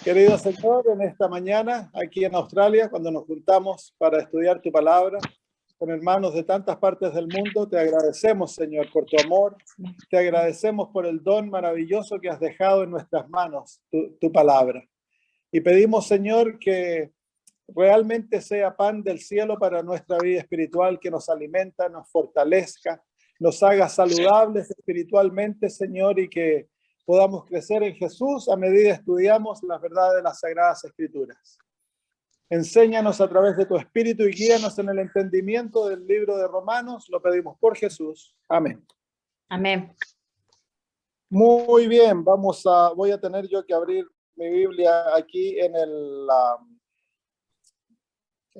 Querido Señor, en esta mañana, aquí en Australia, cuando nos juntamos para estudiar tu palabra, con hermanos de tantas partes del mundo, te agradecemos, Señor, por tu amor. Te agradecemos por el don maravilloso que has dejado en nuestras manos, tu palabra. Y pedimos, Señor, que realmente sea pan del cielo para nuestra vida espiritual, que nos alimenta, nos fortalezca, nos haga saludables espiritualmente, Señor, y que podamos crecer en Jesús a medida que estudiamos las verdades de las Sagradas Escrituras. Enséñanos a través de tu Espíritu y guíanos en el entendimiento del libro de Romanos. Lo pedimos por Jesús. Amén. Amén. Muy bien, voy a tener yo que abrir mi Biblia aquí en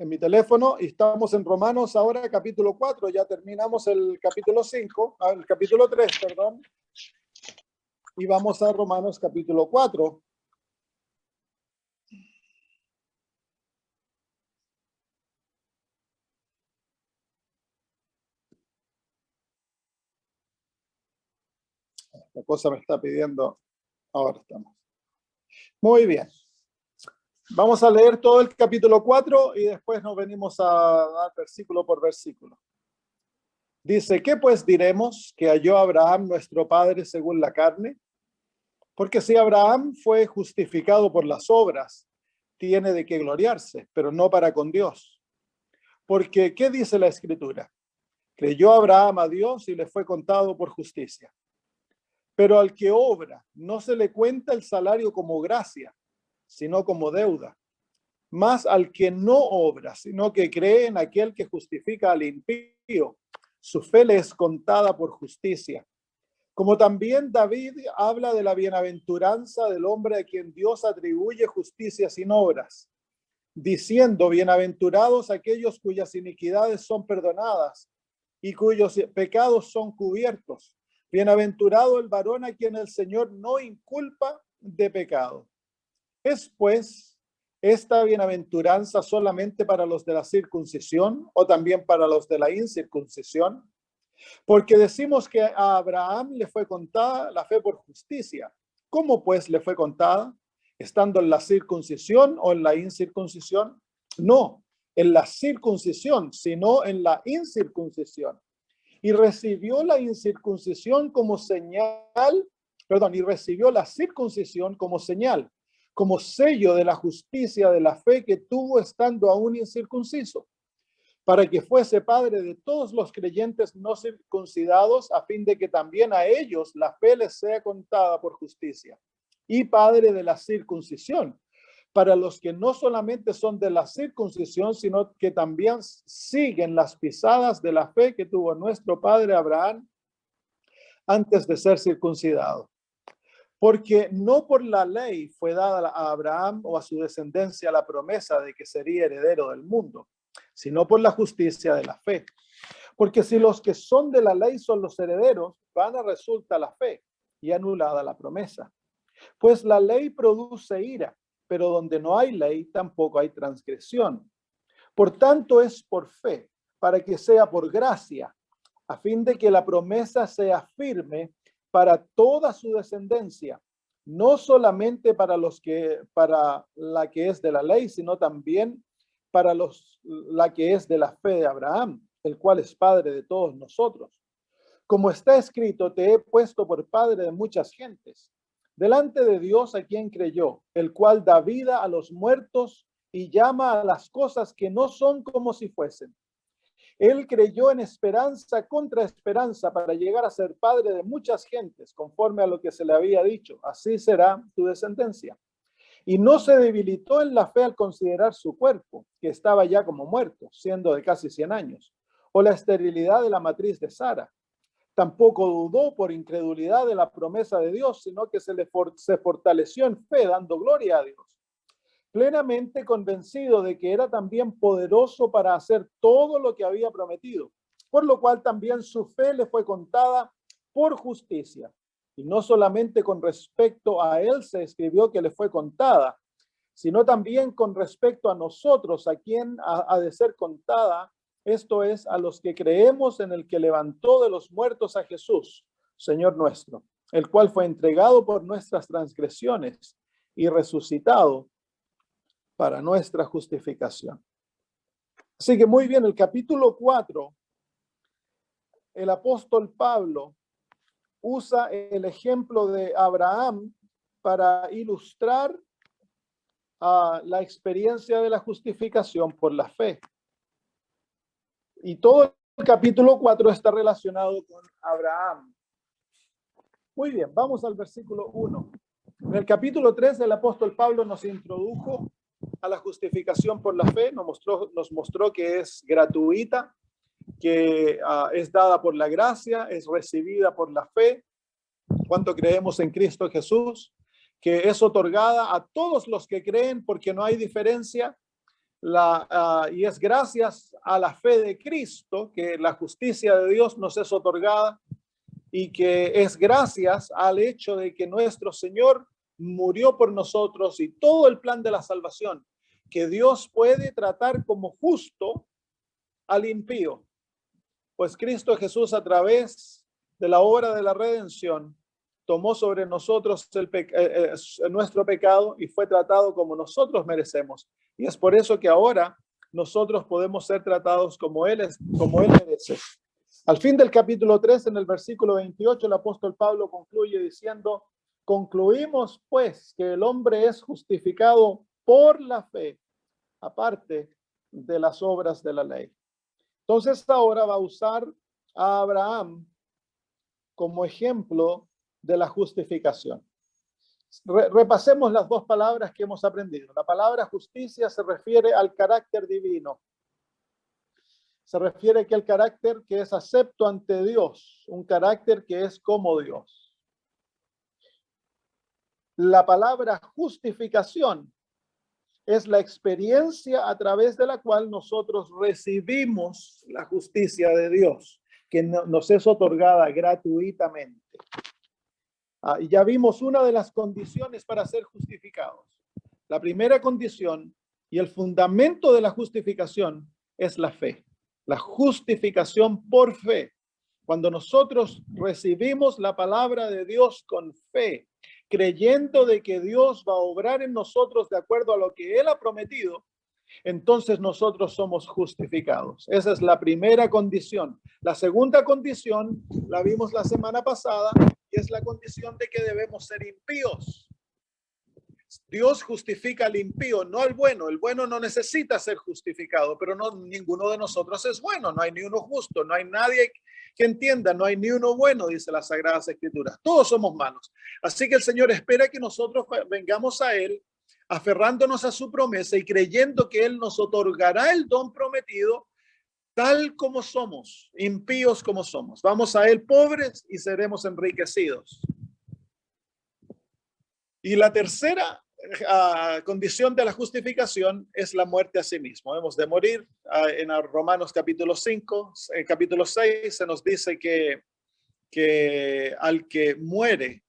mi teléfono, y estamos en Romanos ahora, capítulo 4, ya terminamos el capítulo 5, el capítulo 3, perdón, y vamos a Romanos capítulo 4. La cosa me está pidiendo, ahora estamos. Muy bien. Vamos a leer todo el capítulo 4 y después nos venimos a dar versículo por versículo. Dice, ¿qué pues diremos que halló Abraham nuestro padre según la carne? Porque si Abraham fue justificado por las obras, tiene de qué gloriarse, pero no para con Dios. Porque, ¿qué dice la Escritura? Creyó Abraham a Dios y le fue contado por justicia. Pero al que obra, no se le cuenta el salario como gracia, sino como deuda. Más al que no obra, sino que cree en aquel que justifica al impío, su fe le es contada por justicia. Como también David habla de la bienaventuranza del hombre a quien Dios atribuye justicia sin obras, diciendo, bienaventurados aquellos cuyas iniquidades son perdonadas y cuyos pecados son cubiertos. Bienaventurado el varón a quien el Señor no inculpa de pecado. ¿Es pues esta bienaventuranza solamente para los de la circuncisión o también para los de la incircuncisión? Porque decimos que a Abraham le fue contada la fe por justicia. ¿Cómo pues le fue contada? ¿Estando en la circuncisión o en la incircuncisión? No, en la circuncisión, sino en la incircuncisión. Y recibió la incircuncisión como señal, y recibió la circuncisión como señal, como sello de la justicia de la fe que tuvo estando aún incircunciso, para que fuese padre de todos los creyentes no circuncidados, a fin de que también a ellos la fe les sea contada por justicia, y padre de la circuncisión, para los que no solamente son de la circuncisión, sino que también siguen las pisadas de la fe que tuvo nuestro padre Abraham antes de ser circuncidado. Porque no por la ley fue dada a Abraham o a su descendencia la promesa de que sería heredero del mundo, sino por la justicia de la fe. Porque si los que son de la ley son los herederos, vana resulta la fe y anulada la promesa. Pues la ley produce ira, pero donde no hay ley tampoco hay transgresión. Por tanto es por fe, para que sea por gracia, a fin de que la promesa sea firme para toda su descendencia, no solamente para la que es de la ley, sino también para la que es de la fe de Abraham, el cual es padre de todos nosotros. Como está escrito, te he puesto por padre de muchas gentes, delante de Dios a quien creyó, el cual da vida a los muertos y llama a las cosas que no son como si fuesen. Él creyó en esperanza contra esperanza para llegar a ser padre de muchas gentes, conforme a lo que se le había dicho, así será tu descendencia. Y no se debilitó en la fe al considerar su cuerpo, que estaba ya como muerto, siendo de casi 100 años, o la esterilidad de la matriz de Sara. Tampoco dudó por incredulidad de la promesa de Dios, sino que se fortaleció en fe, dando gloria a Dios, plenamente convencido de que era también poderoso para hacer todo lo que había prometido, por lo cual también su fe le fue contada por justicia. Y no solamente con respecto a él se escribió que le fue contada, sino también con respecto a nosotros, a quien ha de ser contada, esto es, a los que creemos en el que levantó de los muertos a Jesús, Señor nuestro, el cual fue entregado por nuestras transgresiones y resucitado para nuestra justificación. Así que muy bien, el capítulo 4, el apóstol Pablo usa el ejemplo de Abraham para ilustrar la experiencia de la justificación por la fe. Y todo el capítulo 4 está relacionado con Abraham. Muy bien, vamos al versículo 1. En el capítulo 3, el apóstol Pablo nos introdujo a la justificación por la fe, nos mostró que es gratuita, que es dada por la gracia, es recibida por la fe, cuando creemos en Cristo Jesús, que es otorgada a todos los que creen porque no hay diferencia, y es gracias a la fe de Cristo que la justicia de Dios nos es otorgada, y que es gracias al hecho de que nuestro Señor murió por nosotros, y todo el plan de la salvación, que Dios puede tratar como justo al impío, pues Cristo Jesús, a través de la obra de la redención, tomó sobre nosotros nuestro pecado y fue tratado como nosotros merecemos. Y es por eso que ahora nosotros podemos ser tratados como Él merece. Al fin del capítulo 3, en el versículo 28, el apóstol Pablo concluye diciendo: concluimos pues que el hombre es justificado por la fe, aparte de las obras de la ley. Entonces ahora va a usar a Abraham como ejemplo de la justificación. Repasemos las dos palabras que hemos aprendido. La palabra justicia se refiere al carácter divino. Se refiere a aquel carácter que es acepto ante Dios, un carácter que es como Dios. La palabra justificación es la experiencia a través de la cual nosotros recibimos la justicia de Dios, que nos es otorgada gratuitamente. Y ya vimos una de las condiciones para ser justificados. La primera condición y el fundamento de la justificación es la fe. La justificación por fe. Cuando nosotros recibimos la palabra de Dios con fe, creyendo de que Dios va a obrar en nosotros de acuerdo a lo que Él ha prometido, entonces nosotros somos justificados. Esa es la primera condición. La segunda condición la vimos la semana pasada, y es la condición de que debemos ser impíos. Dios justifica al impío, no al bueno. El bueno no necesita ser justificado, pero ninguno de nosotros es bueno. No hay ni uno justo, no hay nadie que entienda, no hay ni uno bueno, dice las Sagradas Escrituras. Todos somos malos. Así que el Señor espera que nosotros vengamos a Él, aferrándonos a su promesa y creyendo que Él nos otorgará el don prometido, tal como somos, impíos como somos. Vamos a Él pobres y seremos enriquecidos. Y la tercera condición de la justificación es la muerte a sí mismo. Hemos de morir. En Romanos capítulo 5, capítulo 6, se nos dice que al que muere,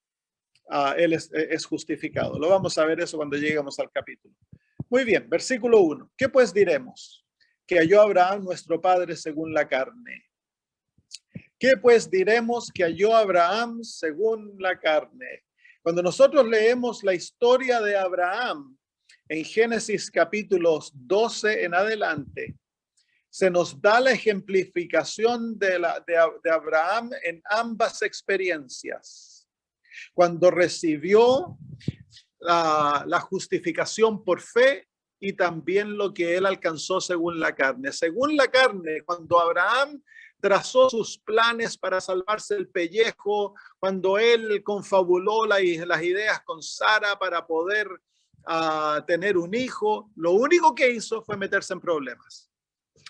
él es justificado. Lo vamos a ver eso cuando lleguemos al capítulo. Muy bien, versículo 1. ¿Qué pues diremos? Que halló Abraham nuestro padre según la carne. ¿Qué pues diremos que halló Abraham según la carne? Cuando nosotros leemos la historia de Abraham en Génesis capítulos 12 en adelante, se nos da la ejemplificación de Abraham en ambas experiencias. Cuando recibió la justificación por fe y también lo que él alcanzó según la carne. Según la carne, cuando Abraham trazó sus planes para salvarse el pellejo, cuando él confabuló las ideas con Sara para poder tener un hijo, lo único que hizo fue meterse en problemas.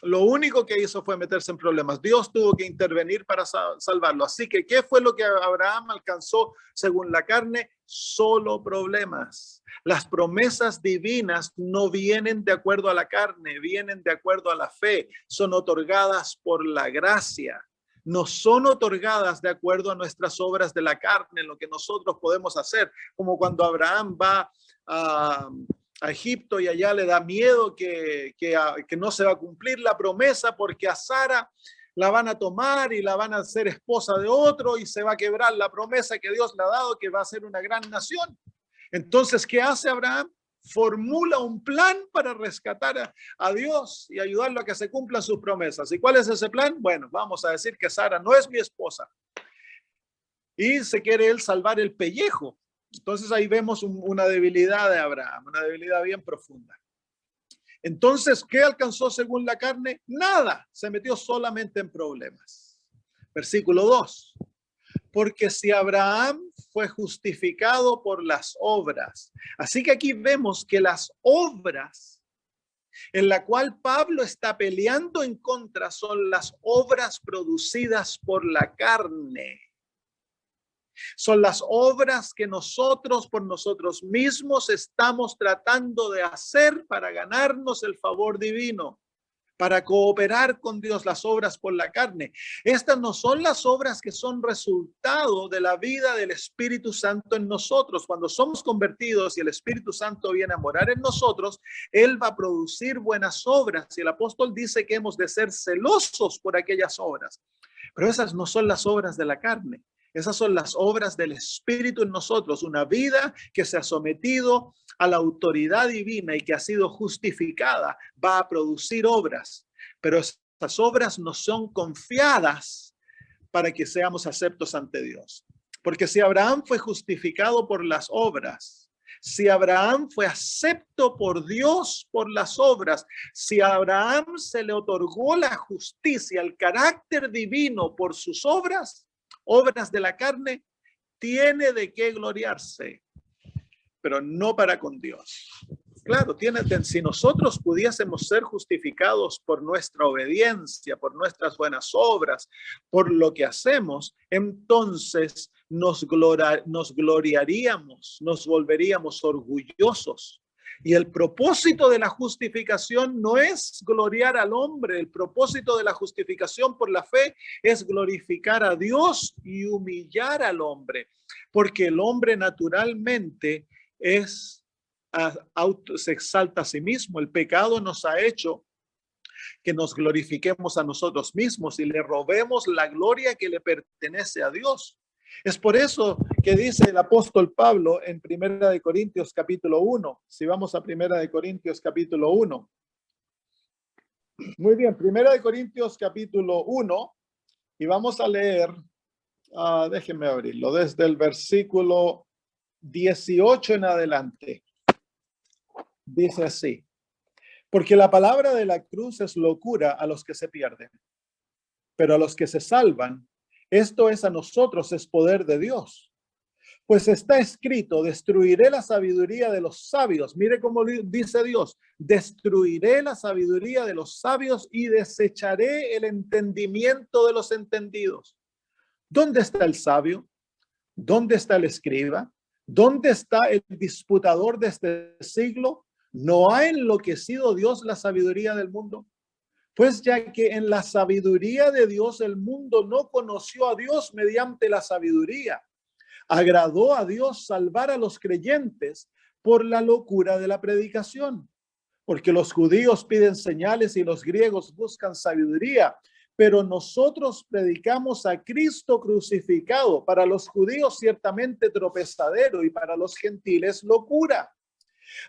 Lo único que hizo fue meterse en problemas. Dios tuvo que intervenir para salvarlo. Así que, ¿qué fue lo que Abraham alcanzó según la carne? Solo problemas. Las promesas divinas no vienen de acuerdo a la carne, vienen de acuerdo a la fe. Son otorgadas por la gracia. No son otorgadas de acuerdo a nuestras obras de la carne, lo que nosotros podemos hacer. Como cuando Abraham va a Egipto y allá le da miedo que no se va a cumplir la promesa porque a Sara la van a tomar y la van a hacer esposa de otro y se va a quebrar la promesa que Dios le ha dado, que va a ser una gran nación. Entonces, ¿qué hace Abraham? Formula un plan para rescatar a Dios y ayudarlo a que se cumplan sus promesas. ¿Y cuál es ese plan? Bueno, vamos a decir que Sara no es mi esposa y se quiere él salvar el pellejo. Entonces ahí vemos una debilidad de Abraham, una debilidad bien profunda. Entonces, ¿qué alcanzó según la carne? Nada, se metió solamente en problemas. Versículo 2. Porque si Abraham fue justificado por las obras. Así que aquí vemos que las obras en la cual Pablo está peleando en contra son las obras producidas por la carne. Son las obras que nosotros por nosotros mismos estamos tratando de hacer para ganarnos el favor divino, para cooperar con Dios, las obras por la carne. Estas no son las obras que son resultado de la vida del Espíritu Santo en nosotros. Cuando somos convertidos y el Espíritu Santo viene a morar en nosotros, Él va a producir buenas obras. Y el apóstol dice que hemos de ser celosos por aquellas obras. Pero esas no son las obras de la carne. Esas son las obras del Espíritu en nosotros, una vida que se ha sometido a la autoridad divina y que ha sido justificada, va a producir obras, pero esas obras no son confiadas para que seamos aceptos ante Dios. Porque si Abraham fue justificado por las obras, si Abraham fue acepto por Dios por las obras, si a Abraham se le otorgó la justicia, el carácter divino por sus obras de la carne, tiene de qué gloriarse, pero no para con Dios. Claro, si nosotros pudiésemos ser justificados por nuestra obediencia, por nuestras buenas obras, por lo que hacemos, entonces nos gloriaríamos, nos volveríamos orgullosos. Y el propósito de la justificación no es gloriar al hombre. El propósito de la justificación por la fe es glorificar a Dios y humillar al hombre. Porque el hombre naturalmente se exalta a sí mismo. El pecado nos ha hecho que nos glorifiquemos a nosotros mismos y le robemos la gloria que le pertenece a Dios. Es por eso que dice el apóstol Pablo en 1 Corintios capítulo 1. Si vamos a 1 Corintios capítulo 1. Muy bien, 1 Corintios capítulo 1. Y vamos a leer, déjenme abrirlo, desde el versículo 18 en adelante. Dice así: porque la palabra de la cruz es locura a los que se pierden, pero a los que se salvan, esto es a nosotros, es poder de Dios. Pues está escrito, destruiré la sabiduría de los sabios. Mire cómo dice Dios, destruiré la sabiduría de los sabios y desecharé el entendimiento de los entendidos. ¿Dónde está el sabio? ¿Dónde está el escriba? ¿Dónde está el disputador de este siglo? ¿No ha enloquecido Dios la sabiduría del mundo? Pues ya que en la sabiduría de Dios el mundo no conoció a Dios mediante la sabiduría, agradó a Dios salvar a los creyentes por la locura de la predicación. Porque los judíos piden señales y los griegos buscan sabiduría, pero nosotros predicamos a Cristo crucificado, para los judíos ciertamente tropezadero y para los gentiles locura.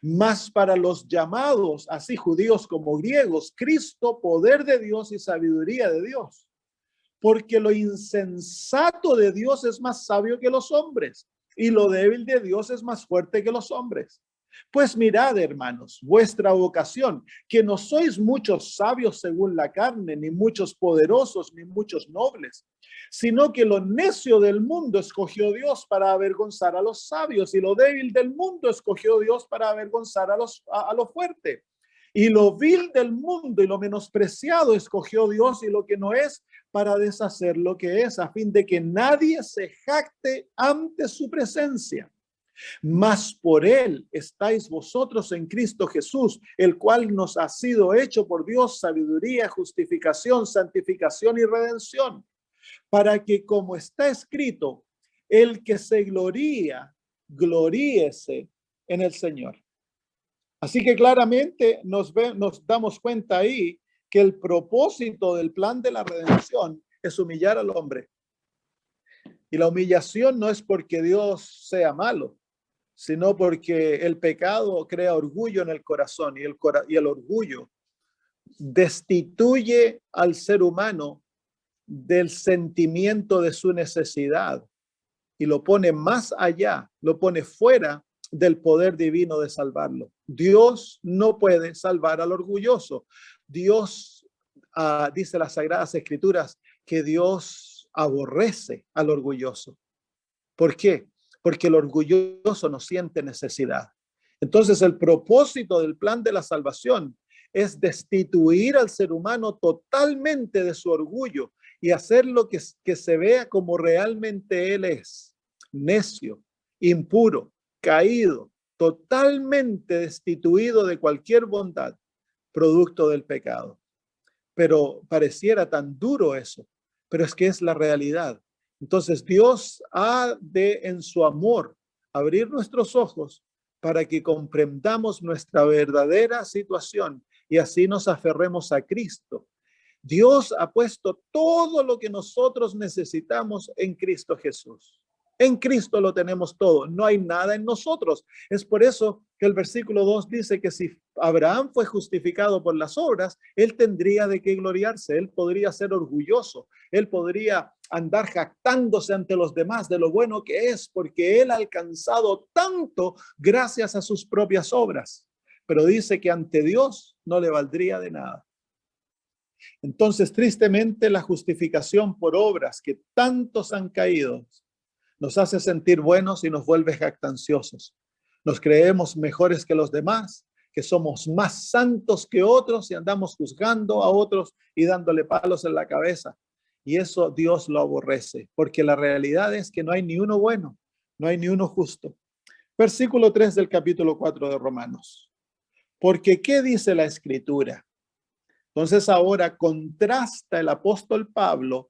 Mas para los llamados, así judíos como griegos, Cristo, poder de Dios y sabiduría de Dios. Porque lo insensato de Dios es más sabio que los hombres, y lo débil de Dios es más fuerte que los hombres. Pues mirad, hermanos, vuestra vocación, que no sois muchos sabios según la carne, ni muchos poderosos, ni muchos nobles, sino que lo necio del mundo escogió Dios para avergonzar a los sabios, y lo débil del mundo escogió Dios para avergonzar a lo fuerte. Y lo vil del mundo y lo menospreciado escogió Dios, y lo que no es, para deshacer lo que es, a fin de que nadie se jacte ante su presencia. Mas por él estáis vosotros en Cristo Jesús, el cual nos ha sido hecho por Dios sabiduría, justificación, santificación y redención, para que, como está escrito, el que se gloría, gloríese en el Señor. Así que claramente nos damos cuenta ahí que el propósito del plan de la redención es humillar al hombre. Y la humillación no es porque Dios sea malo, sino porque el pecado crea orgullo en el corazón y el orgullo destituye al ser humano del sentimiento de su necesidad y lo pone más allá, lo pone fuera del poder divino de salvarlo. Dios no puede salvar al orgulloso. Dios, dice las Sagradas Escrituras, que Dios aborrece al orgulloso. ¿Por qué? Porque el orgulloso no siente necesidad. Entonces, el propósito del plan de la salvación es destituir al ser humano totalmente de su orgullo y hacerlo que se vea como realmente él es: necio, impuro, caído, totalmente destituido de cualquier bondad, producto del pecado. Pero pareciera tan duro eso, pero es que es la realidad. Entonces Dios ha de, en su amor, abrir nuestros ojos para que comprendamos nuestra verdadera situación y así nos aferremos a Cristo. Dios ha puesto todo lo que nosotros necesitamos en Cristo Jesús. En Cristo lo tenemos todo, no hay nada en nosotros. Es por eso que el versículo 2 dice que si Abraham fue justificado por las obras, él tendría de qué gloriarse, él podría ser orgulloso, él podría andar jactándose ante los demás de lo bueno que es, porque él ha alcanzado tanto gracias a sus propias obras. Pero dice que ante Dios no le valdría de nada. Entonces, tristemente, la justificación por obras que tantos han caído nos hace sentir buenos y nos vuelve jactanciosos. Nos creemos mejores que los demás, que somos más santos que otros y andamos juzgando a otros y dándole palos en la cabeza. Y eso Dios lo aborrece, porque la realidad es que no hay ni uno bueno, no hay ni uno justo. Versículo 3 del capítulo 4 de Romanos. Porque ¿qué dice la Escritura? Entonces ahora contrasta el apóstol Pablo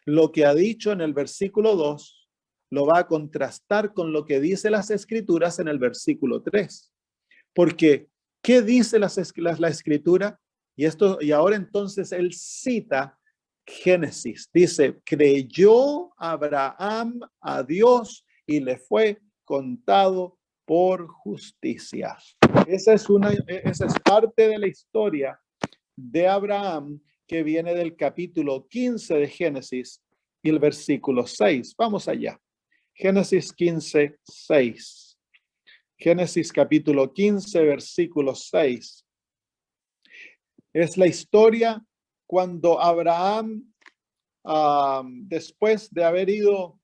lo que ha dicho en el versículo 2, lo va a contrastar con lo que dice las Escrituras en el versículo 3. Porque, ¿qué dice la Escritura? Y ahora entonces él cita Génesis. Dice, creyó Abraham a Dios y le fue contado por justicia. Esa es parte de la historia de Abraham que viene del capítulo 15 de Génesis y el versículo 6. Vamos allá. Génesis 15, 6. Génesis capítulo 15, versículo 6. Es la historia cuando Abraham, después de haber ido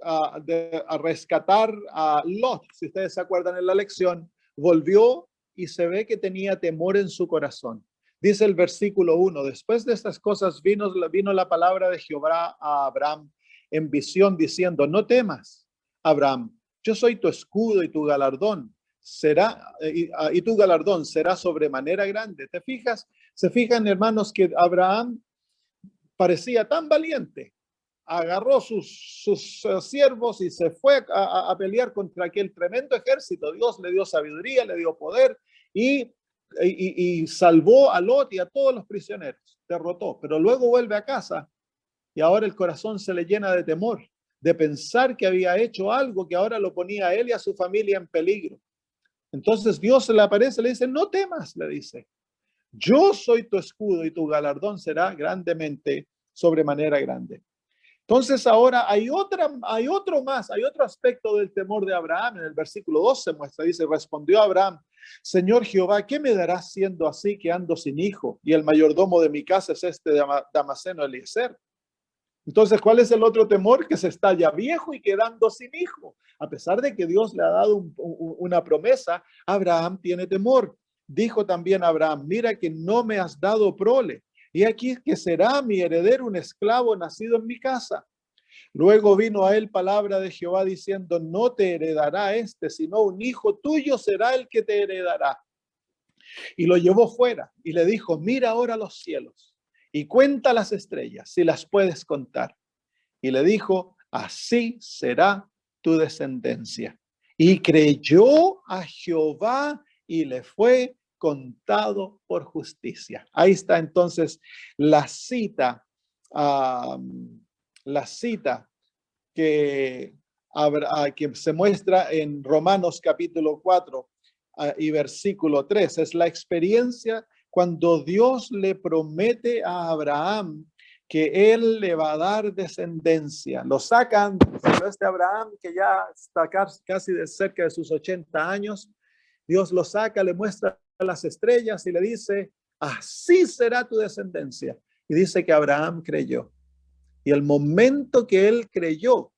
a rescatar a Lot, si ustedes se acuerdan en la lección, volvió y se ve que tenía temor en su corazón. Dice el versículo 1, después de estas cosas vino la palabra de Jehová a Abraham en visión diciendo, no temas, Abraham, yo soy tu escudo y tu galardón y tu galardón será sobremanera grande. ¿Te fijas? Se fijan, hermanos, que Abraham parecía tan valiente. Agarró sus siervos y se fue a pelear contra aquel tremendo ejército. Dios le dio sabiduría, le dio poder y salvó a Lot y a todos los prisioneros. Derrotó, pero luego vuelve a casa y ahora el corazón se le llena de temor, de pensar que había hecho algo que ahora lo ponía a él y a su familia en peligro. Entonces Dios se le aparece, le dice, no temas, le dice, yo soy tu escudo y tu galardón será grandemente, sobremanera grande. Entonces ahora hay otro aspecto del temor de Abraham. En el versículo 2 se muestra, dice, respondió Abraham, Señor Jehová, ¿qué me darás siendo así que ando sin hijo? Y el mayordomo de mi casa es este Damaseno Eliezer. Entonces, ¿cuál es el otro temor? Que se está ya viejo y quedando sin hijo. A pesar de que Dios le ha dado una promesa, Abraham tiene temor. Dijo también Abraham, mira que no me has dado prole. Y aquí que será mi heredero un esclavo nacido en mi casa. Luego vino a él palabra de Jehová diciendo, no te heredará sino un hijo tuyo será el que te heredará. Y lo llevó fuera y le dijo, mira ahora los cielos y cuenta las estrellas, si las puedes contar. Y le dijo, así será tu descendencia. Y creyó a Jehová y le fue contado por justicia. Ahí está entonces la cita que que se muestra en Romanos capítulo 4 y versículo 3. Es la experiencia cuando Dios le promete a Abraham que él le va a dar descendencia. Lo sacan, pero este Abraham, que ya está casi de cerca de sus 80 años, Dios lo saca, le muestra las estrellas y le dice, así será tu descendencia. Y dice que Abraham creyó. Y el momento que él creyó,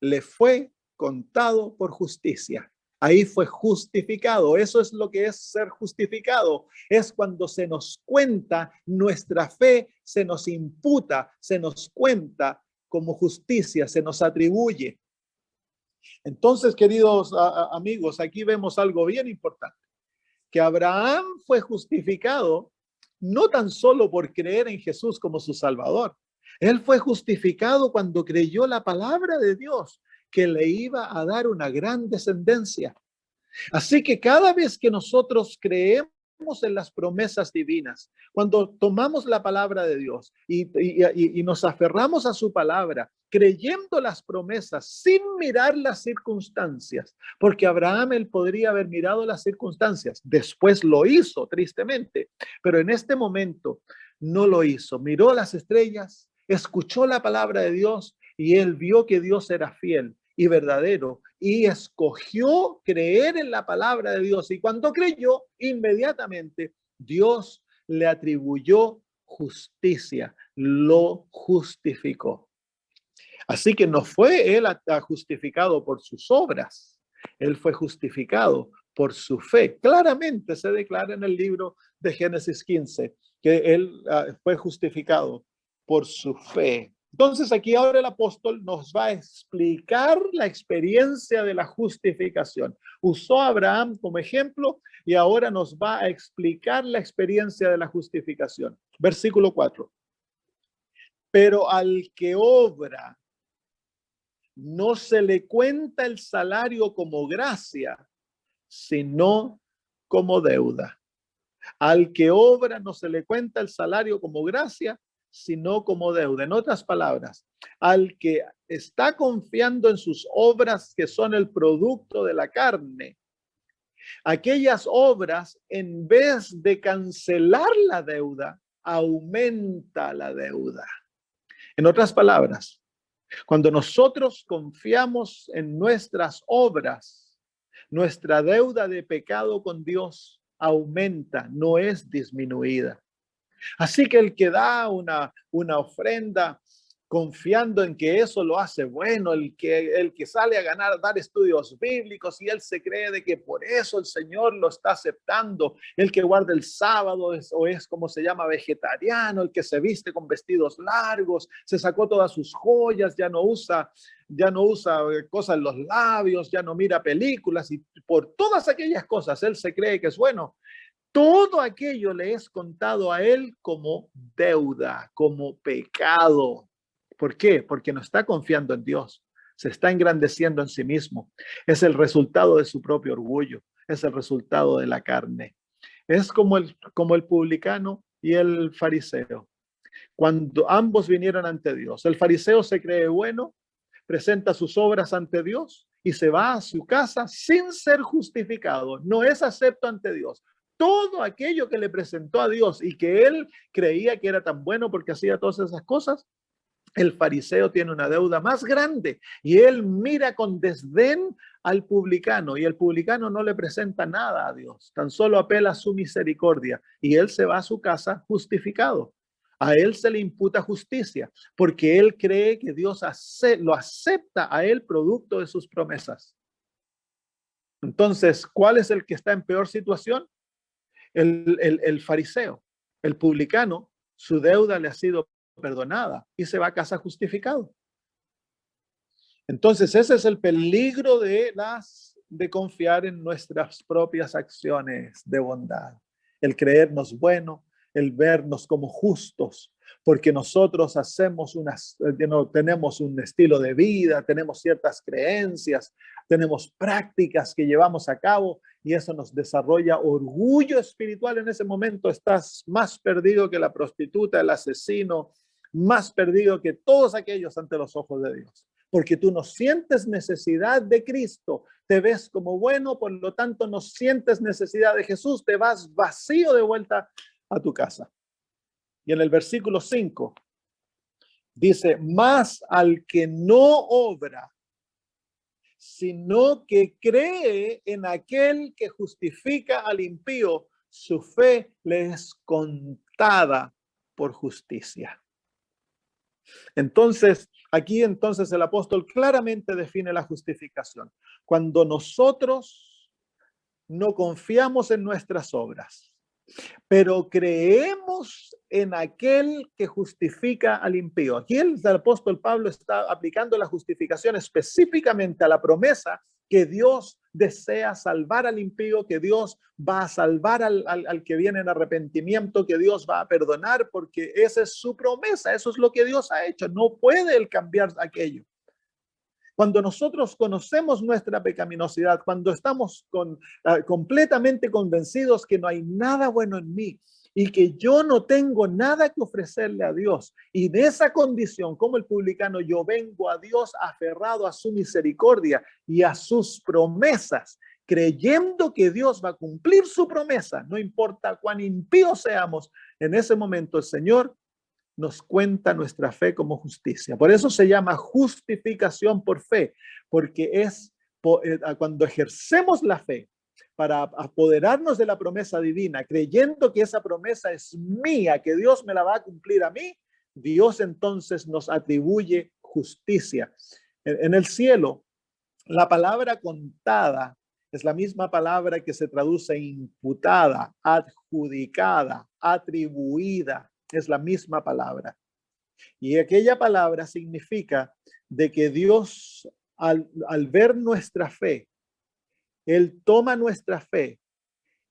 le fue contado por justicia. Ahí fue justificado. Eso es lo que es ser justificado. Es cuando se nos cuenta nuestra fe, se nos imputa, se nos cuenta como justicia, se nos atribuye. Entonces, queridos amigos, aquí vemos algo bien importante, que Abraham fue justificado no tan solo por creer en Jesús como su Salvador. Él fue justificado cuando creyó la palabra de Dios, que le iba a dar una gran descendencia. Así que cada vez que nosotros creemos en las promesas divinas, cuando tomamos la palabra de Dios y nos aferramos a su palabra, creyendo las promesas sin mirar las circunstancias, porque Abraham, él podría haber mirado las circunstancias, después lo hizo tristemente, pero en este momento no lo hizo. Miró las estrellas, escuchó la palabra de Dios y él vio que Dios era fiel y verdadero, y escogió creer en la palabra de Dios. Y cuando creyó, inmediatamente Dios le atribuyó justicia, lo justificó. Así que no fue él justificado por sus obras, él fue justificado por su fe. Claramente se declara en el libro de Génesis 15 que él fue justificado por su fe. Entonces aquí ahora el apóstol nos va a explicar la experiencia de la justificación. Usó a Abraham como ejemplo y ahora nos va a explicar la experiencia de la justificación. Versículo 4. Pero al que obra, no se le cuenta el salario como gracia, sino como deuda. Al que obra no se le cuenta el salario como gracia, sino como deuda. En otras palabras, al que está confiando en sus obras que son el producto de la carne, aquellas obras, en vez de cancelar la deuda, aumenta la deuda. En otras palabras, cuando nosotros confiamos en nuestras obras, nuestra deuda de pecado con Dios aumenta, no es disminuida. Así que el que da una ofrenda confiando en que eso lo hace bueno, el que sale a dar estudios bíblicos y él se cree de que por eso el Señor lo está aceptando, el que guarda el sábado es como se llama vegetariano, el que se viste con vestidos largos, se sacó todas sus joyas, ya no usa cosas en los labios, ya no mira películas y por todas aquellas cosas él se cree que es bueno. Todo aquello le es contado a él como deuda, como pecado. ¿Por qué? Porque no está confiando en Dios, se está engrandeciendo en sí mismo. Es el resultado de su propio orgullo, es el resultado de la carne. Es como el publicano y el fariseo. Cuando ambos vinieron ante Dios, el fariseo se cree bueno, presenta sus obras ante Dios y se va a su casa sin ser justificado. No es acepto ante Dios. Todo aquello que le presentó a Dios y que él creía que era tan bueno porque hacía todas esas cosas, el fariseo tiene una deuda más grande y él mira con desdén al publicano y el publicano no le presenta nada a Dios, tan solo apela a su misericordia y él se va a su casa justificado. A él se le imputa justicia porque él cree que Dios lo acepta a él producto de sus promesas. Entonces, ¿cuál es el que está en peor situación? El fariseo. El publicano, su deuda le ha sido perdonada y se va a casa justificado. Entonces ese es el peligro de confiar en nuestras propias acciones de bondad, el creernos bueno, el vernos como justos, porque nosotros tenemos un estilo de vida, tenemos ciertas creencias, tenemos prácticas que llevamos a cabo y eso nos desarrolla orgullo espiritual. En ese momento estás más perdido que la prostituta, el asesino, más perdido que todos aquellos ante los ojos de Dios. porque tú no sientes necesidad de Cristo, te ves como bueno, por lo tanto no sientes necesidad de Jesús, te vas vacío de vuelta a tu casa. Y en el versículo 5 dice, mas al que no obra, sino que cree en aquel que justifica al impío, su fe le es contada por justicia. Entonces, aquí entonces el apóstol claramente define la justificación. Cuando nosotros no confiamos en nuestras obras, pero creemos en aquel que justifica al impío. Aquí el apóstol Pablo está aplicando la justificación específicamente a la promesa que Dios desea salvar al impío, que Dios va a salvar al que viene en arrepentimiento, que Dios va a perdonar, porque esa es su promesa, eso es lo que Dios ha hecho, no puede él cambiar aquello. Cuando nosotros conocemos nuestra pecaminosidad, cuando estamos completamente convencidos que no hay nada bueno en mí y que yo no tengo nada que ofrecerle a Dios, y de esa condición, como el publicano, yo vengo a Dios aferrado a su misericordia y a sus promesas, creyendo que Dios va a cumplir su promesa, no importa cuán impíos seamos, en ese momento el Señor nos cuenta nuestra fe como justicia. Por eso se llama justificación por fe, porque es cuando ejercemos la fe para apoderarnos de la promesa divina, creyendo que esa promesa es mía, que Dios me la va a cumplir a mí, Dios entonces nos atribuye justicia. En el cielo, la palabra contada es la misma palabra que se traduce imputada, adjudicada, atribuida. Es la misma palabra. Y aquella palabra significa de que Dios, al ver nuestra fe, Él toma nuestra fe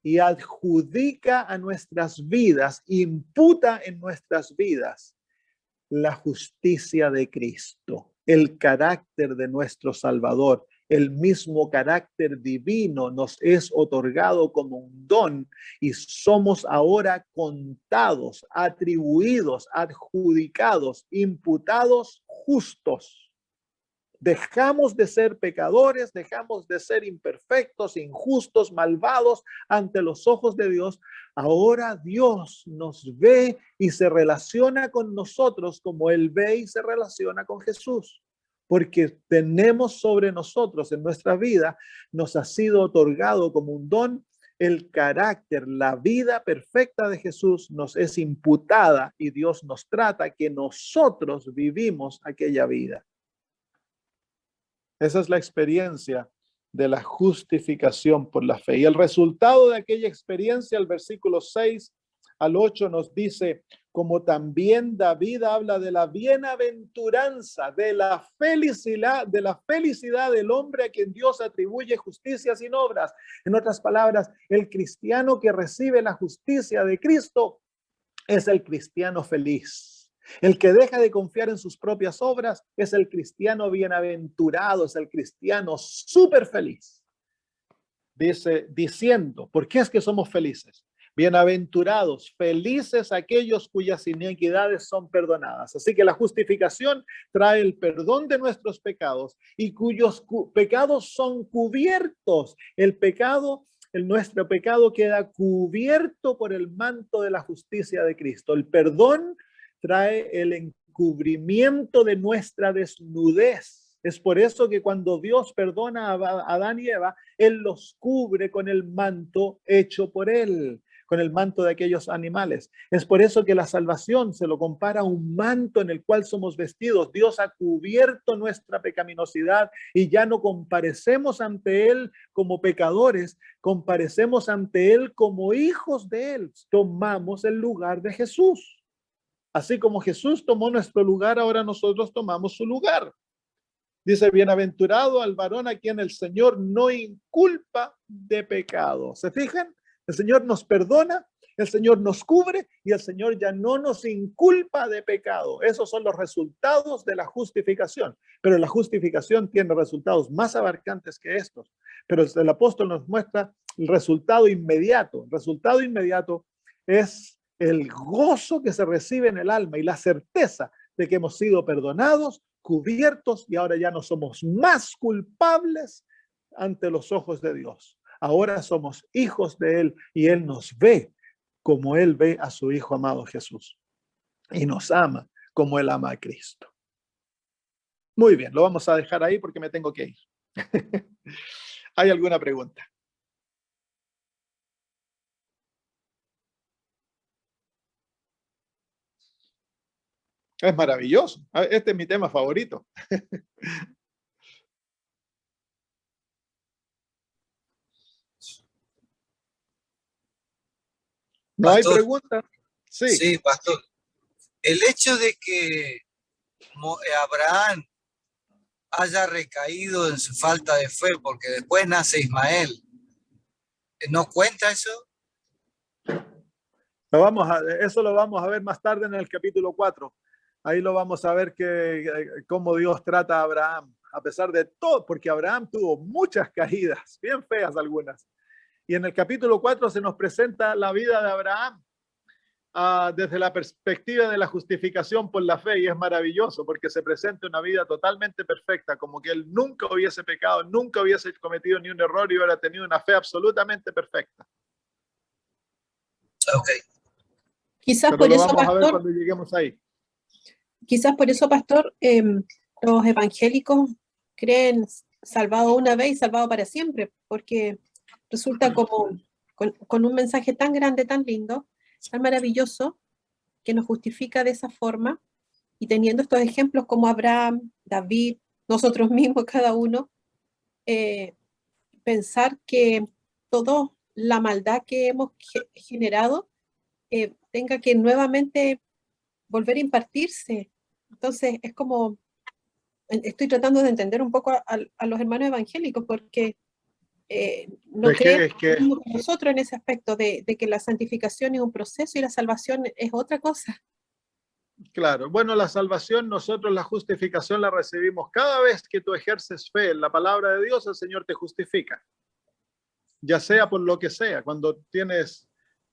y adjudica a nuestras vidas, imputa en nuestras vidas la justicia de Cristo, el carácter de nuestro Salvador. El mismo carácter divino nos es otorgado como un don y somos ahora contados, atribuidos, adjudicados, imputados justos. Dejamos de ser pecadores, dejamos de ser imperfectos, injustos, malvados ante los ojos de Dios. Ahora Dios nos ve y se relaciona con nosotros como Él ve y se relaciona con Jesús. Porque tenemos sobre nosotros en nuestra vida, nos ha sido otorgado como un don el carácter, la vida perfecta de Jesús nos es imputada y Dios nos trata que nosotros vivimos aquella vida. Esa es la experiencia de la justificación por la fe. Y el resultado de aquella experiencia, el versículo 6 al 8 nos dice, como también David habla de la bienaventuranza, de la felicidad del hombre a quien Dios atribuye justicia sin obras. En otras palabras, el cristiano que recibe la justicia de Cristo es el cristiano feliz. El que deja de confiar en sus propias obras es el cristiano bienaventurado, es el cristiano súper feliz. Dice, diciendo, ¿por qué es que somos felices? Bienaventurados, felices aquellos cuyas iniquidades son perdonadas. Así que la justificación trae el perdón de nuestros pecados y cuyos pecados son cubiertos. Nuestro pecado queda cubierto por el manto de la justicia de Cristo. El perdón trae el encubrimiento de nuestra desnudez. Es por eso que cuando Dios perdona a Adán y Eva, Él los cubre con el manto hecho por Él, con el manto de aquellos animales. Es por eso que la salvación se lo compara a un manto en el cual somos vestidos. Dios ha cubierto nuestra pecaminosidad y ya no comparecemos ante Él como pecadores, comparecemos ante Él como hijos de Él. Tomamos el lugar de Jesús. Así como Jesús tomó nuestro lugar, ahora nosotros tomamos su lugar. Dice, bienaventurado al varón a quien el Señor no inculpa de pecado. ¿Se fijan? El Señor nos perdona, el Señor nos cubre y el Señor ya no nos inculpa de pecado. Esos son los resultados de la justificación. Pero la justificación tiene resultados más abarcantes que estos. Pero el apóstol nos muestra el resultado inmediato. El resultado inmediato es el gozo que se recibe en el alma y la certeza de que hemos sido perdonados, cubiertos y ahora ya no somos más culpables ante los ojos de Dios. Ahora somos hijos de Él y Él nos ve como Él ve a su Hijo amado Jesús y nos ama como Él ama a Cristo. Muy bien, lo vamos a dejar ahí porque me tengo que ir. ¿Hay alguna pregunta? Es maravilloso. Este es mi tema favorito. ¿No hay Pastor, pregunta? Sí. sí, pastor. El hecho de que Abraham haya recaído en su falta de fe, porque después nace Ismael, ¿no cuenta eso? Eso lo vamos a ver más tarde en el capítulo 4. Ahí lo vamos a ver cómo Dios trata a Abraham, a pesar de todo, porque Abraham tuvo muchas caídas, bien feas algunas. Y en el capítulo 4 se nos presenta la vida de Abraham desde la perspectiva de la justificación por la fe, y es maravilloso porque se presenta una vida totalmente perfecta, como que él nunca hubiese pecado, nunca hubiese cometido ni un error y hubiera tenido una fe absolutamente perfecta. Ok. Quizás Pero por lo eso, vamos a ver pastor, cuando lleguemos ahí. los evangélicos creen salvado una vez y salvado para siempre, porque resulta como con un mensaje tan grande, tan lindo, tan maravilloso, que nos justifica de esa forma, y teniendo estos ejemplos como Abraham, David, nosotros mismos, cada uno, pensar que toda la maldad que hemos generado tenga que nuevamente volver a impartirse. Entonces, es como, estoy tratando de entender un poco a los hermanos evangélicos, porque no creen que nosotros en ese aspecto de que la santificación es un proceso y la salvación es otra cosa. Claro, bueno, la salvación, nosotros la justificación la recibimos cada vez que tú ejerces fe en la palabra de Dios, el Señor te justifica, ya sea por lo que sea, cuando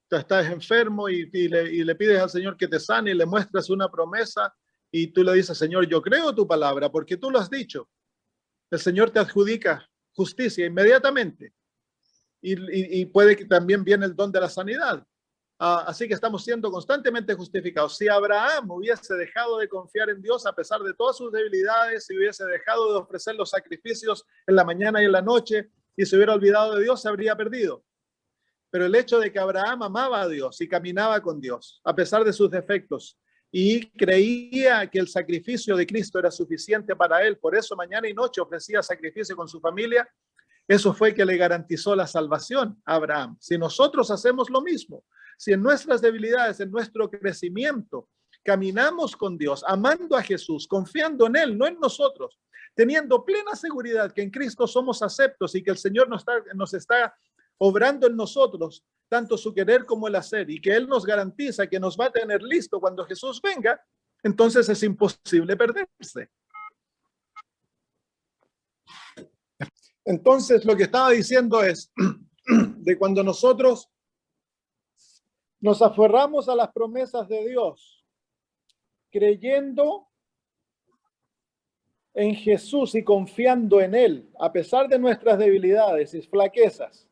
estás enfermo y le pides al Señor que te sane y le muestras una promesa y tú le dices, Señor, yo creo tu palabra porque tú lo has dicho, el Señor te adjudica justicia inmediatamente y puede que también viene el don de la sanidad. Así que estamos siendo constantemente justificados. Si Abraham hubiese dejado de confiar en Dios a pesar de todas sus debilidades, si hubiese dejado de ofrecer los sacrificios en la mañana y en la noche y se hubiera olvidado de Dios, se habría perdido. Pero el hecho de que Abraham amaba a Dios y caminaba con Dios a pesar de sus defectos y creía que el sacrificio de Cristo era suficiente para él, por eso mañana y noche ofrecía sacrificio con su familia, eso fue que le garantizó la salvación a Abraham. Si nosotros hacemos lo mismo, si en nuestras debilidades, en nuestro crecimiento, caminamos con Dios, amando a Jesús, confiando en Él, no en nosotros, teniendo plena seguridad que en Cristo somos aceptos y que el Señor nos está obrando en nosotros, tanto su querer como el hacer, y que Él nos garantiza que nos va a tener listo cuando Jesús venga, entonces es imposible perderse. Entonces, lo que estaba diciendo es de cuando nosotros nos aferramos a las promesas de Dios, creyendo en Jesús y confiando en Él, a pesar de nuestras debilidades y flaquezas,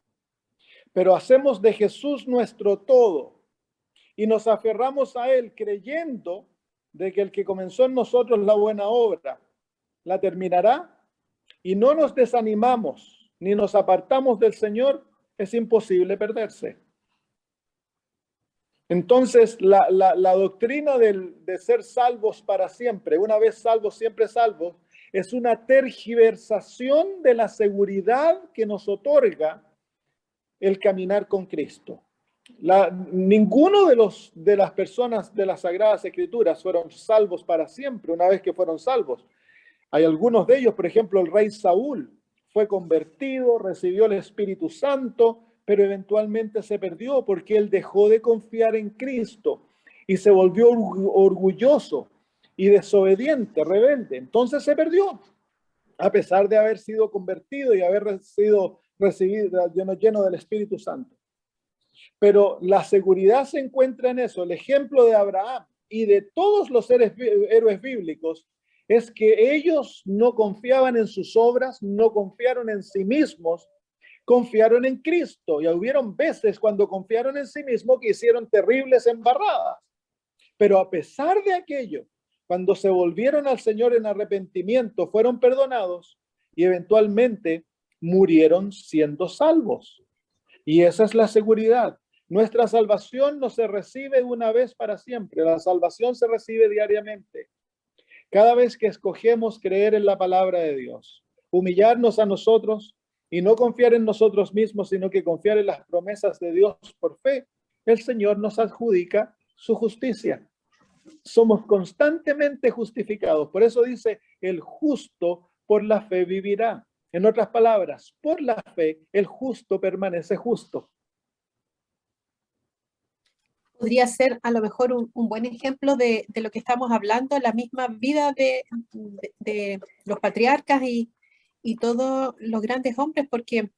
pero hacemos de Jesús nuestro todo y nos aferramos a Él creyendo de que el que comenzó en nosotros la buena obra la terminará y no nos desanimamos ni nos apartamos del Señor, es imposible perderse. Entonces, la doctrina de ser salvos para siempre, una vez salvos, siempre salvos, es una tergiversación de la seguridad que nos otorga el caminar con Cristo. Ninguno de las personas de las Sagradas Escrituras fueron salvos para siempre una vez que fueron salvos. Hay algunos de ellos, por ejemplo, el rey Saúl fue convertido, recibió el Espíritu Santo, pero eventualmente se perdió porque él dejó de confiar en Cristo y se volvió orgulloso y desobediente, rebelde. Entonces se perdió, a pesar de haber sido convertido y haber sido recibido lleno del Espíritu Santo. Pero la seguridad se encuentra en eso. El ejemplo de Abraham y de todos los héroes bíblicos es que ellos no confiaban en sus obras, no confiaron en sí mismos, confiaron en Cristo. Y hubieron veces cuando confiaron en sí mismos que hicieron terribles embarradas. Pero a pesar de aquello, cuando se volvieron al Señor en arrepentimiento, fueron perdonados y eventualmente murieron siendo salvos. Y esa es la seguridad. Nuestra salvación no se recibe una vez para siempre. La salvación se recibe diariamente. Cada vez que escogemos creer en la palabra de Dios, humillarnos a nosotros y no confiar en nosotros mismos, sino que confiar en las promesas de Dios por fe, el Señor nos adjudica su justicia. Somos constantemente justificados. Por eso dice, el justo por la fe vivirá. En otras palabras, por la fe, el justo permanece justo. Podría ser a lo mejor un buen ejemplo de lo que estamos hablando, la misma vida de los patriarcas y todos los grandes hombres, porque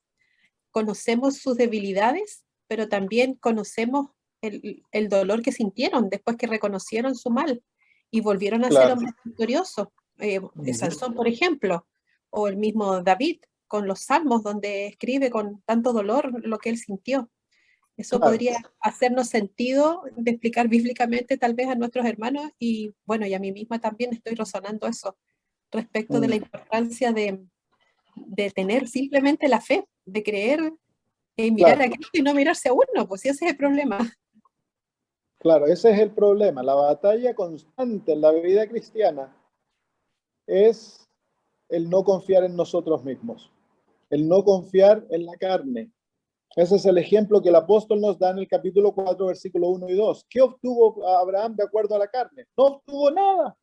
conocemos sus debilidades, pero también conocemos el dolor que sintieron después que reconocieron su mal y volvieron a ser hombres victoriosos. Sansón, por ejemplo, o el mismo David con los salmos, donde escribe con tanto dolor lo que él sintió. Eso podría hacernos sentido de explicar bíblicamente tal vez a nuestros hermanos y bueno, y a mí misma también estoy razonando eso respecto de la importancia de tener simplemente la fe, de creer y mirar a Cristo y no mirarse a uno, pues ese es el problema. Claro, ese es el problema. La batalla constante en la vida cristiana es el no confiar en nosotros mismos, el no confiar en la carne. Ese es el ejemplo que el apóstol nos da en el capítulo 4, versículo 1 y 2. ¿Qué obtuvo Abraham de acuerdo a la carne? No obtuvo nada.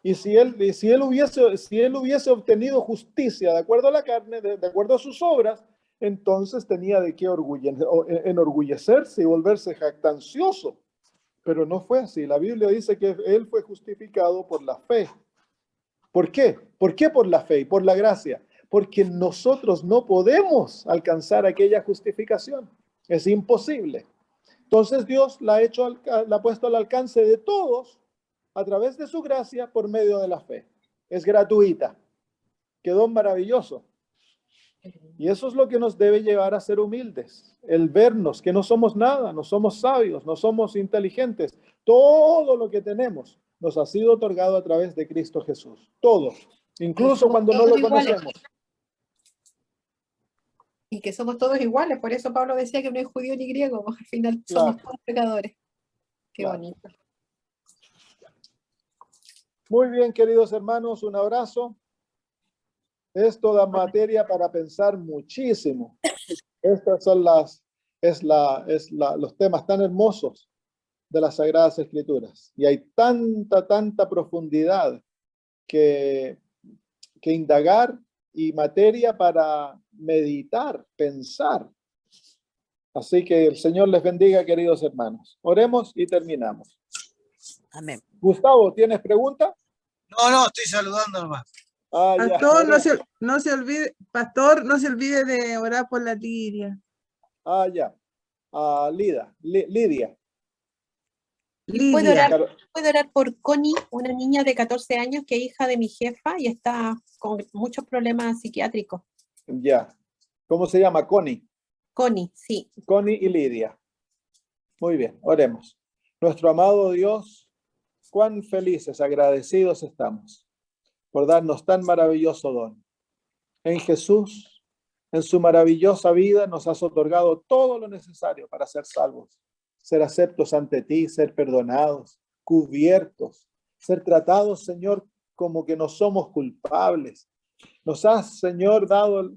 Y si él hubiese obtenido justicia de acuerdo a la carne, de acuerdo a sus obras, entonces tenía de qué enorgullecerse y volverse jactancioso. Pero no fue así. La Biblia dice que él fue justificado por la fe. ¿Por qué? ¿Por qué por la fe y por la gracia? Porque nosotros no podemos alcanzar aquella justificación. Es imposible. Entonces Dios la ha puesto al alcance de todos a través de su gracia por medio de la fe. Es gratuita. Quedó maravilloso. Y eso es lo que nos debe llevar a ser humildes. El vernos que no somos nada, no somos sabios, no somos inteligentes. Todo lo que tenemos nos ha sido otorgado a través de Cristo Jesús. Todo. Incluso cuando no lo conocemos. Y que somos todos iguales, por eso Pablo decía que no hay judío ni griego, al final somos todos pecadores. Qué bonito. Muy bien, queridos hermanos, un abrazo. Esto da materia para pensar muchísimo. Estos son los temas tan hermosos de las Sagradas Escrituras. Y hay tanta profundidad que indagar y materia para meditar, pensar. Así que el Señor les bendiga, queridos hermanos. Oremos y terminamos. Amén. Gustavo, ¿tienes pregunta? No, estoy saludando nomás. Pastor, no se olvide, pastor, no se olvide de orar por la Lidia. Lidia. ¿Puedo orar por Connie, una niña de 14 años que es hija de mi jefa y está con muchos problemas psiquiátricos? Ya. ¿Cómo se llama? Connie. Connie, sí. Connie y Lidia. Muy bien, oremos. Nuestro amado Dios, cuán felices, agradecidos estamos por darnos tan maravilloso don. En Jesús, en su maravillosa vida, nos has otorgado todo lo necesario para ser salvos, ser aceptos ante ti, ser perdonados, cubiertos, ser tratados, Señor, como que no somos culpables. Nos has, Señor, dado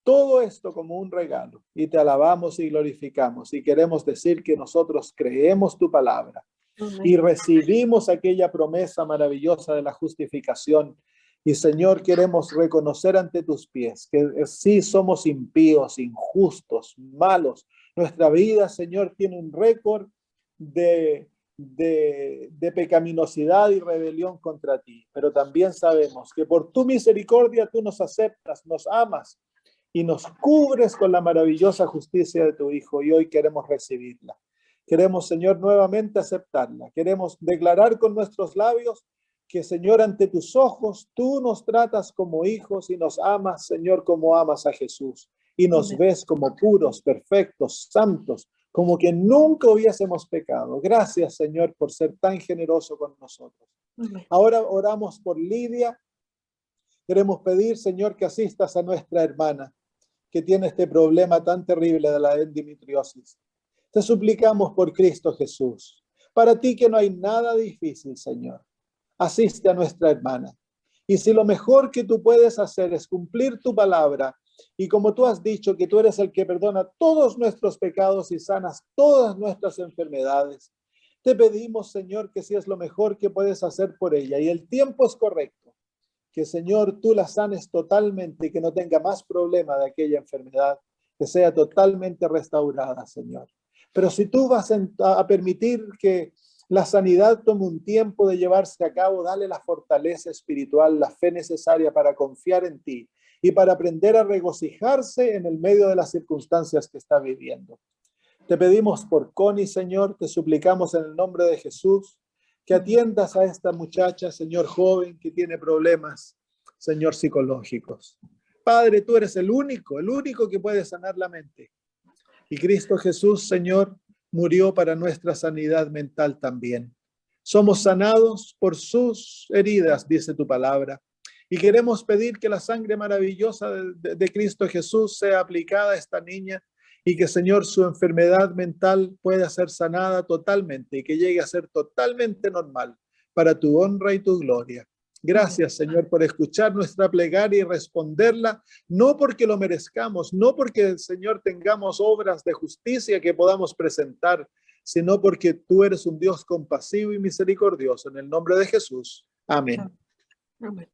todo esto como un regalo y te alabamos y glorificamos y queremos decir que nosotros creemos tu palabra y recibimos aquella promesa maravillosa de la justificación. Y Señor, queremos reconocer ante tus pies que sí somos impíos, injustos, malos. Nuestra vida, Señor, tiene un récord de pecaminosidad y rebelión contra ti. Pero también sabemos que por tu misericordia tú nos aceptas, nos amas y nos cubres con la maravillosa justicia de tu Hijo. Y hoy queremos recibirla. Queremos, Señor, nuevamente aceptarla. Queremos declarar con nuestros labios que, Señor, ante tus ojos tú nos tratas como hijos y nos amas, Señor, como amas a Jesús. Y nos Amén. ves como puros, perfectos, santos, como que nunca hubiésemos pecado. Gracias, Señor, por ser tan generoso con nosotros. Amén. Ahora oramos por Lidia. Queremos pedir, Señor, que asistas a nuestra hermana que tiene este problema tan terrible de la endometriosis. Te suplicamos por Cristo Jesús. Para ti que no hay nada difícil, Señor. Asiste a nuestra hermana. Y si lo mejor que tú puedes hacer es cumplir tu palabra, y como tú has dicho que tú eres el que perdona todos nuestros pecados y sanas todas nuestras enfermedades, te pedimos, Señor, que si es lo mejor que puedes hacer por ella y el tiempo es correcto, que, Señor, tú la sanes totalmente y que no tenga más problema de aquella enfermedad, que sea totalmente restaurada, Señor. Pero si tú vas a permitir que la sanidad tome un tiempo de llevarse a cabo, dale la fortaleza espiritual, la fe necesaria para confiar en ti y para aprender a regocijarse en el medio de las circunstancias que está viviendo. Te pedimos por Connie, Señor, te suplicamos en el nombre de Jesús, que atiendas a esta muchacha, Señor, joven, que tiene problemas, Señor, psicológicos. Padre, tú eres el único que puede sanar la mente. Y Cristo Jesús, Señor, murió para nuestra sanidad mental también. Somos sanados por sus heridas, dice tu palabra. Y queremos pedir que la sangre maravillosa de Cristo Jesús sea aplicada a esta niña y que, Señor, su enfermedad mental pueda ser sanada totalmente y que llegue a ser totalmente normal para tu honra y tu gloria. Gracias, Señor, por escuchar nuestra plegaria y responderla, no porque lo merezcamos, no porque, Señor, tengamos obras de justicia que podamos presentar, sino porque tú eres un Dios compasivo y misericordioso. En el nombre de Jesús. Amén. Amén.